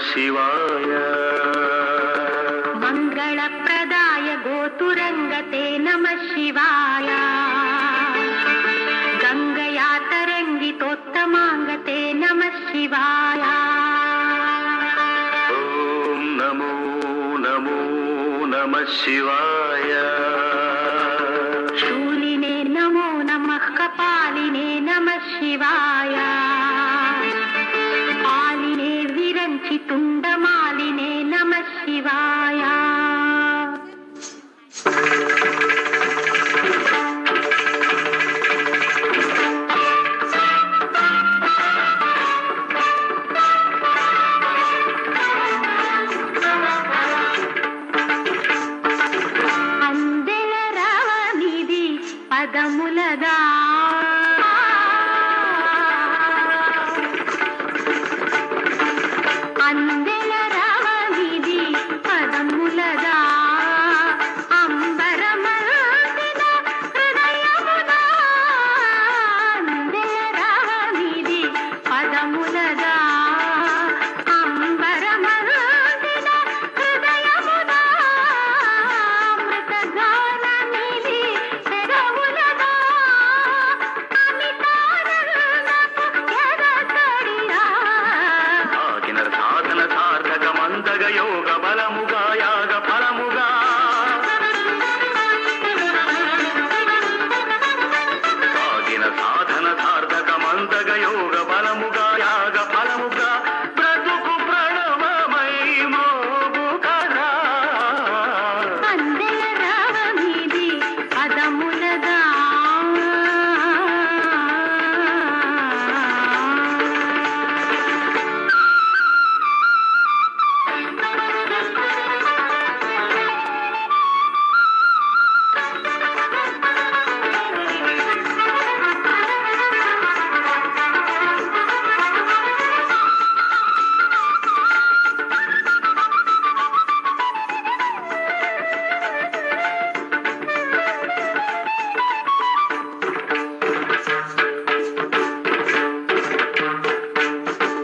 शिवाय मंगलप्रदाय गोतुरंगते नमः शिवाय गंगया तरंगितोत्तमांगते नमः शिवाय ओम नमो नमो नमः शिवाय शूलिने नमो नमः कपालिने नमः शिवाय आलिने विरंचि तुंडमालिने नमः शिवाय अंदेल रावनिधि पदमुलदा अंदेल रावनिधि पदमुलदा अंबरमल्लिन हृदयमुदा अंदेल रावनिधि पदमुलदा अंबरमल्लिन हृदयमुदा अमृतगाननिधि పెదవులదా అమితానందపు ఎదకడియా ఆగిన సాధన సార్థకమంతగ యోగ బలముగా యాగ ఫలముగా ఆగిన సాధన సార్థకమంతగ యోగ బలముగా యాగ ఫలముగా బ్రతుకు ప్రణవమై మోగు కదా అందెల రావనిధి పదములదా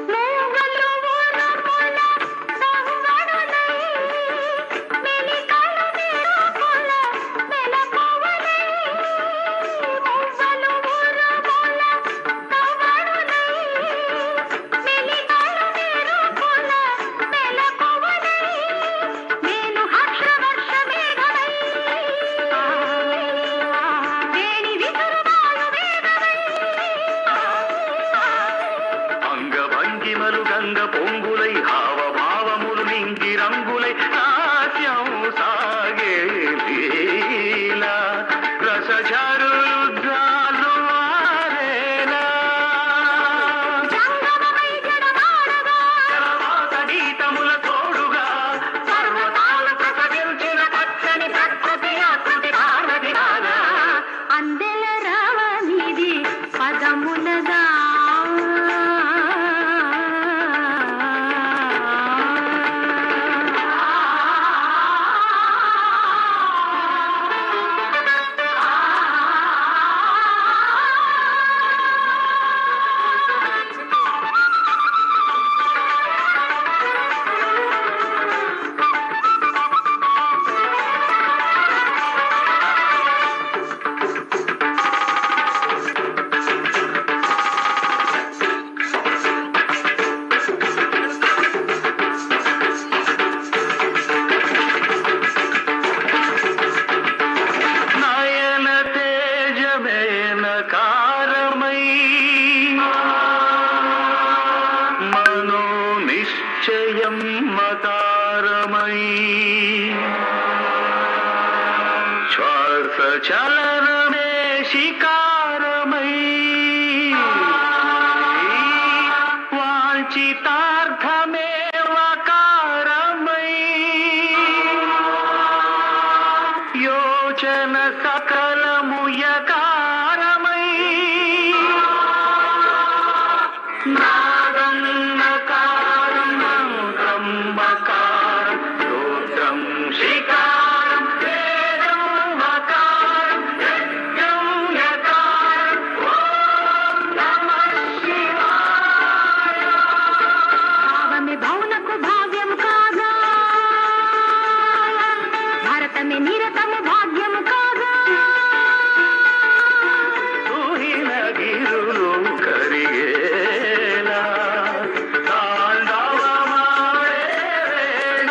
మూగలు ఊరముల దొంగడులై మెలికలు నిరుపుల మెలకువలై మూగలు ఊరముల దొంగడులై మెలికలు నిరుపుల మెలకువలై నేను హర్షవర్ష మేఘమై వేణి విసురుబాలు వేగమై అంగభంగిమలు గంగ పొంగులై హావభావములు నింగి రంగులై నాట్యం సాగే లీలా రసఝరుద్రాలు ఆరేలా జంగమమై జడమాడగా జలవాత గీతముల తోడుగా పర్వతాలు ప్రసవించిన పచ్చని ప్రకృతి ఆకృతి భారతి రాగా అందెల రావనిధి పదములదా నయన తేజమేన కారమై మనో నిశ్చయం మకారమై శ్వాస చలనమే శికారమై వాంఛితార్థమే వకారమై యోచన సకలముయకారమై నాదన్నకారం మంత్రం మకారం స్తోత్రం శికారం వేదం మకారం యజ్ఞం యకారం ఓం నమః శివాయ భావమే భౌనకు ಗಿರುಳು ಕರಿಗೇಲ ತಾಂಡವ ಮಾಡೇಣ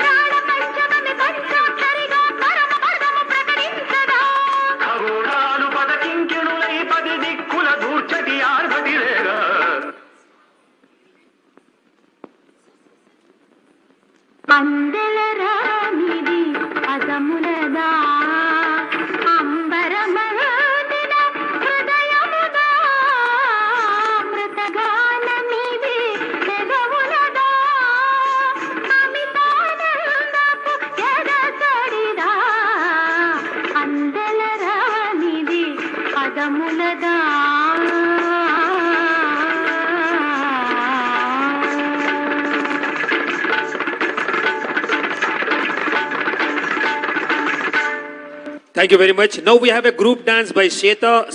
ప్రాణ పంచమని పంచాక్షరిగా పరమ పదము ప్రకటించదా ఖగోళాలు పదకింకిణులై పది దిక్కుల దూర్చటి ఆర్భటిలేగా Andela రానిది పదములదా అంబరమహోదిన హృదయముదా మృతగానమిది పెదవులదా అమితానందపు ఎదసడిదా Andela రానిది పదములదా Thank you very much. Now we have a group dance by Shweta.